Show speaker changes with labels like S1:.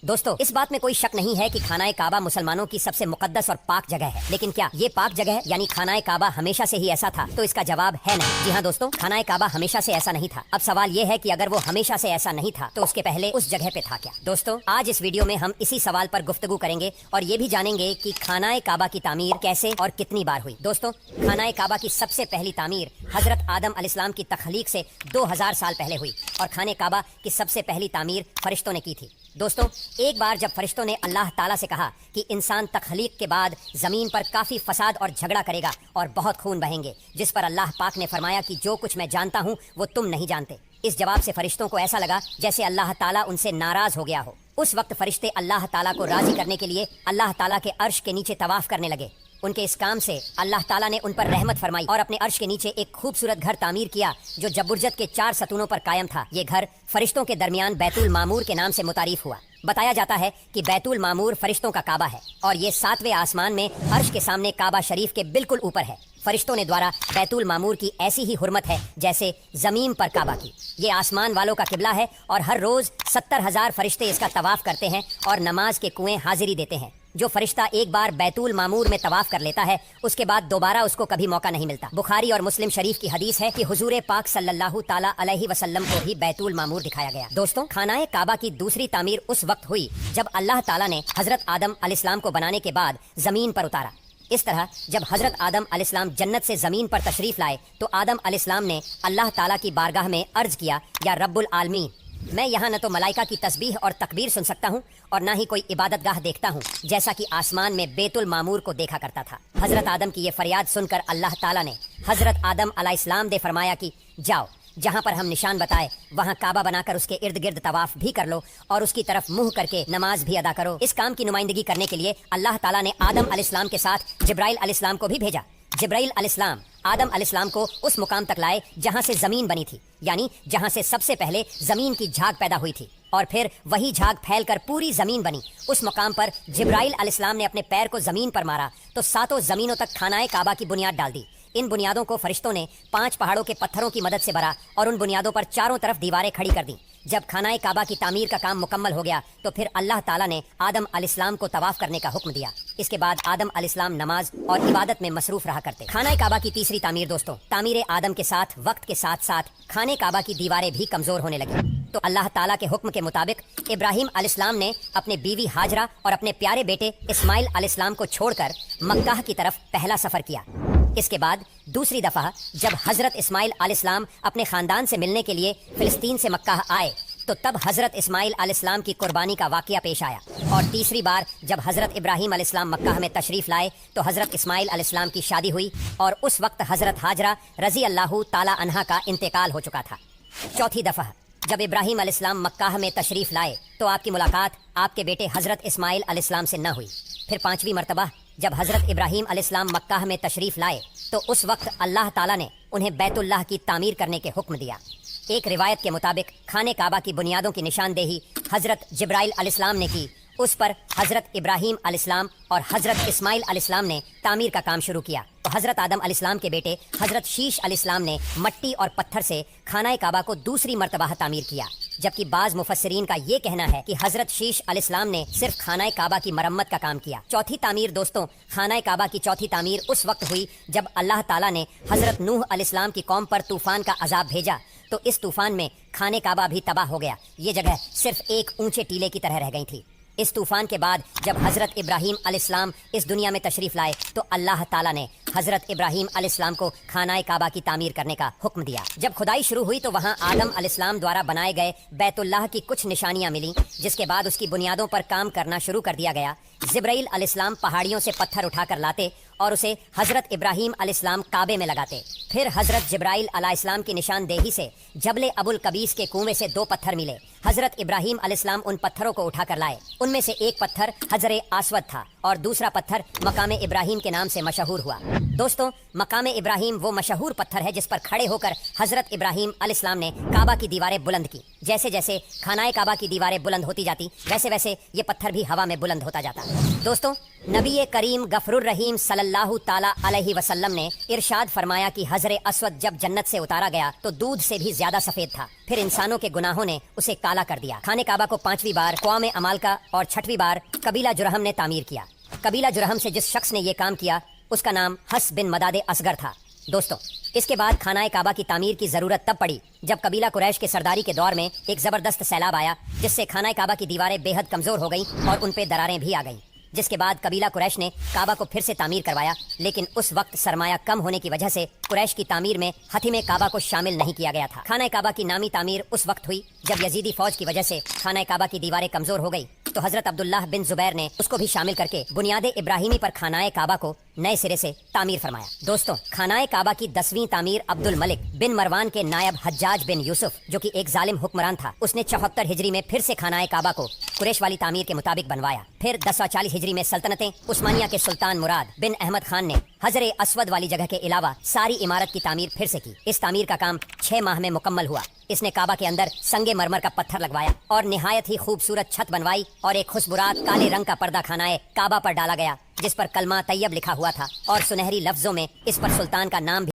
S1: दोस्तों इस बात में कोई शक नहीं है कि खानाए काबा मुसलमानों की सबसे मुकद्दस और पाक जगह है, लेकिन क्या ये पाक जगह यानी खानाए काबा हमेशा से ही ऐसा था? तो इसका जवाब है नहीं। जी हाँ दोस्तों, खानाए काबा हमेशा से ऐसा नहीं था। अब सवाल ये है कि अगर वो हमेशा से ऐसा नहीं था तो उसके पहले उस जगह पे था क्या? दोस्तों आज इस वीडियो में हम इसी सवाल पर गुफ्तगू करेंगे और ये भी जानेंगे कि खानाए काबा की तामीर कैसे और कितनी बार हुई। दोस्तों खानाए काबा की सबसे पहली तामीर हजरत आदम अलैहिस्सलाम की तख्लीक से 2000 साल पहले हुई और खाने काबा की सबसे पहली तामीर फरिश्तों ने की थी। दोस्तों एक बार जब फरिश्तों ने अल्लाह ताला से कहा कि इंसान तख्लीक के बाद ज़मीन पर काफ़ी फसाद और झगड़ा करेगा और बहुत खून बहेंगे, जिस पर अल्लाह पाक ने फरमाया कि जो कुछ मैं जानता हूँ वो तुम नहीं जानते। इस जवाब से फरिश्तों को ऐसा लगा जैसे अल्लाह ताला उनसे नाराज़ हो गया हो। उस वक्त फरिश्ते अल्लाह ताला को राज़ी करने के लिए अल्लाह ताला के अर्श के नीचे तवाफ़ करने लगे। उनके इस काम से अल्लाह ताला ने उन पर रहमत फरमाई और अपने अर्श के नीचे एक खूबसूरत घर तामीर किया जो जबुर्जत के 4 सतूनों पर कायम था। ये घर फरिश्तों के दरमियान बैतुल मामूर के नाम से मुतारिफ हुआ। बताया जाता है कि बैतुल मामूर फरिश्तों का काबा है और ये 7वें आसमान में अर्श के सामने काबा शरीफ के बिल्कुल ऊपर है। फरिश्तों ने द्वारा बैतुल मामूर की ऐसी ही हुर्मत है जैसे जमीन पर काबा की। ये आसमान वालों का किबला है और हर रोज 70,000 फरिश्ते इसका तवाफ करते हैं और नमाज के कुएं हाजिरी देते हैं। जो फरिश्ता एक बार बैतुल मामूर में तवाफ कर लेता है उसके बाद दोबारा उसको कभी मौका नहीं मिलता। बुखारी और मुस्लिम शरीफ की हदीस है कि हुजूर पाक सल्लल्लाहु ताला अलैहि वसल्लम को भी बैतुल मामूर दिखाया गया। दोस्तों खानाए काबा की दूसरी तामीर उस वक्त हुई जब अल्लाह ताला ने हजरत आदम अलैहिस्सलाम को बनाने के बाद जमीन पर उतारा। इस तरह जब हजरत आदम अलैहिस्सलाम जन्नत से जमीन पर तशरीफ लाए तो आदम अलैहिस्सलाम ने अल्लाह ताला की बारगाह में अर्ज किया, या रब्बुल आलमीन, मैं यहाँ न तो मलाइका की तस्बीह और तकबीर सुन सकता हूँ और ना ही कोई इबादतगाह देखता हूँ जैसा कि आसमान में बेतुल मामूर को देखा करता था। हजरत आदम की ये फरियाद सुनकर अल्लाह ताला ने हजरत आदम अलैहिस्सलाम से फरमाया कि जाओ, जहाँ पर हम निशान बताए वहाँ काबा बनाकर उसके इर्द गिर्द तवाफ भी कर लो और उसकी तरफ मुंह करके नमाज भी अदा करो। इस काम की नुमाइंदगी करने के लिए अल्लाह ताला ने आदम अलैहिस्सलाम के साथ जिब्राइल अलैहिस्सलाम को भी भेजा। जिब्राइल अलैहिस्सलाम आदम अलैहिस्सलाम को उस मुकाम तक लाए जहाँ से जमीन बनी थी, यानी जहाँ से सबसे पहले जमीन की झाग पैदा हुई थी और फिर वही झाग फैलकर पूरी जमीन बनी। उस मुकाम पर जिब्राइल अलैहिस्सलाम ने अपने पैर को जमीन पर मारा तो 7 जमीनों तक खानाए काबा की बुनियाद डाल दी। इन बुनियादों को फरिश्तों ने 5 पहाड़ों के पत्थरों की मदद से भरा और उन बुनियादों पर चारों तरफ दीवारें खड़ी कर दी। जब खानाए काबा की तामीर का काम मुकम्मल हो गया तो फिर अल्लाह ताला ने आदम अलैहिस्सलाम को तवाफ करने का हुक्म दिया। इसके बाद आदम अलैहिस्सलाम नमाज और इबादत में मसरूफ रहा करते। खानाए काबा की तीसरी तामीर दोस्तों, तामीर आदम के साथ वक्त के साथ साथ खाने काबा की दीवारें भी कमजोर होने लगी तो अल्लाह ताला के हुक्म के मुताबिक इब्राहिम अलैहिस्सलाम ने अपने बीवी हाजरा और अपने प्यारे बेटे इस्माइल अलैहिस्सलाम को छोड़कर मक्का की तरफ पहला सफर किया। इसके बाद दूसरी दफा जब हजरत इस्माइल अलैहिस्सलाम अपने खानदान से मिलने के लिए फिलिस्तीन से मक्का आए तो तब हजरत इस्माइल अलैहिस्सलाम की कुर्बानी का वाकया पेश आया। और तीसरी बार जब हजरत इब्राहिम अलैहिस्सलाम मक्का में तशरीफ लाए तो हजरत इस्माइल अलैहिस्सलाम की शादी हुई और उस वक्त हजरत हाजरा रजी अल्लाह ताला अन्हा का इंतकाल हो चुका था। चौथी दफा जब इब्राहिम अलैहिस्सलाम मक्का में तशरीफ लाए तो आपकी मुलाकात आपके बेटे हजरत इस्माइल अलैहिस्सलाम से न हुई। फिर 5वीं मरतबा जब हजरत इब्राहिम अलैहिस्सलाम मक्का में तशरीफ लाए तो उस वक्त अल्लाह ताला ने उन्हें बैतुल्लाह की तामीर करने के हुक्म दिया। एक रिवायत के मुताबिक खाने काबा की बुनियादों की निशानदेही हजरत जिब्राइल अलैहिस्सलाम ने की। उस पर हजरत इब्राहिम अलैहिस्सलाम और हजरत इस्माइल अलैहिस्सलाम ने तामीर का काम शुरू किया। तो हजरत आदम अलैहिस्सलाम के बेटे हजरत शीश अलैहिस्सलाम ने मट्टी और पत्थर से खानाए काबा को दूसरी मरतबा तामीर किया, जबकि बाज मुफस्सिरीन का ये कहना है कि हजरत शीश अलैहिस्सलाम ने सिर्फ खानाए काबा की मरम्मत का काम किया। चौथी तामीर दोस्तों, खानाए काबा की चौथी तामीर उस वक्त हुई जब अल्लाह ताला ने हजरत नूह अलैहिस्सलाम की कौम पर तूफान का अजाब भेजा तो इस तूफान में खाने काबा भी तबाह हो गया। ये जगह सिर्फ एक ऊंचे टीले की तरह रह गई थी। इस तूफान के बाद जब हजरत इब्राहिम अलैहिस्सलाम इस दुनिया में तशरीफ लाए तो अल्लाह ताला ने हजरत इब्राहिम अलैहिस्सलाम को खानाए काबा की तामीर करने का हुक्म दिया। जब खुदाई शुरू हुई तो वहाँ आदम अलैहिस्सलाम द्वारा बनाए गए बैतुल्लाह की कुछ निशानियाँ मिली, जिसके बाद उसकी बुनियादों पर काम करना शुरू कर दिया गया। जिब्राइल अलैहिस्सलाम पहाड़ियों से पत्थर उठाकर लाते और उसे हजरत इब्राहिम अलैहिस्सलाम काबे में लगाते। फिर हजरत जिब्राइल अलैहिस्सलाम की निशानदेही से जबले अबुल कबीस के कुएं से 2 पत्थर मिले। हजरत इब्राहिम अलैहिस्सलाम उन पत्थरों को उठाकर लाए। उनमें से एक पत्थर हजरे आसवद था اور دوسرا پتھر مقام ابراہیم کے نام سے مشہور ہوا۔ دوستوں، مقام ابراہیم وہ مشہور پتھر ہے جس پر کھڑے ہو کر حضرت ابراہیم علیہ السلام نے کعبہ کی دیواریں بلند کی۔ جیسے جیسے خانہ کعبہ کی دیواریں بلند ہوتی جاتی، ویسے ویسے یہ پتھر بھی ہوا میں بلند ہوتا جاتا۔ دوستوں، نبی کریم غفور الرحیم صلی اللہ تعالی علیہ وسلم نے ارشاد فرمایا کہ حجر اسود جب جنت سے اتارا گیا تو دودھ سے بھی زیادہ سفید تھا، پھر انسانوں کے گناہوں نے اسے کالا کر دیا۔ خانہ کعبہ کو 5ویں بار قوم عمالقہ اور 6ویں بار قبیلہ جرہم نے تعمیر کیا۔ قبیلہ جرہم سے جس شخص نے یہ کام کیا اس کا نام حس بن مداد اصغر تھا۔ دوستوں، اس کے بعد خانہ کعبہ کی تعمیر کی ضرورت تب پڑی جب قبیلہ قریش کے سرداری کے دور میں ایک زبردست سیلاب آیا، جس سے خانہ کعبہ کی دیواریں بے حد کمزور ہو گئیں اور ان پہ دراریں بھی آ گئیں، جس کے بعد قبیلہ قریش نے کعبہ کو پھر سے تعمیر کروایا، لیکن اس وقت سرمایہ کم ہونے کی وجہ سے قریش کی تعمیر میں حتم کعبہ کو شامل نہیں کیا گیا تھا۔ خانہ کعبہ کی نامی تعمیر اس وقت ہوئی جب یزیدی فوج کی وجہ سے خانہ کعبہ کی دیواریں کمزور ہو گئی، تو حضرت عبداللہ بن زبیر نے اس کو بھی شامل کر کے بنیاد ابراہیمی پر خانہ کعبہ کو نئے سرے سے تعمیر فرمایا۔ دوستوں، خانہ کعبہ کی 10ویں تعمیر عبد الملک بن مروان کے نائب حجاج بن یوسف، جو کہ ایک ظالم حکمران تھا، اس نے 74 ہجری میں پھر سے خانہ کعبہ کو قریش والی تعمیر کے مطابق بنوایا۔ پھر 1040 ہجری میں سلطنت عثمانیہ کے سلطان مراد بن احمد خان نے حجر اسود والی جگہ کے علاوہ ساری عمارت کی تعمیر پھر سے کی۔ اس تعمیر کا کام 6 ماہ میں مکمل ہوا۔ اس نے کعبہ کے اندر سنگ مرمر کا پتھر لگوایا اور نہایت ہی خوبصورت چھت بنوائی اور ایک خوشبورات کالے رنگ کا پردہ خانہ کعبہ پر ڈالا گیا، جس پر کلمہ طیب لکھا ہوا تھا اور سنہری لفظوں میں اس پر سلطان کا نام بھی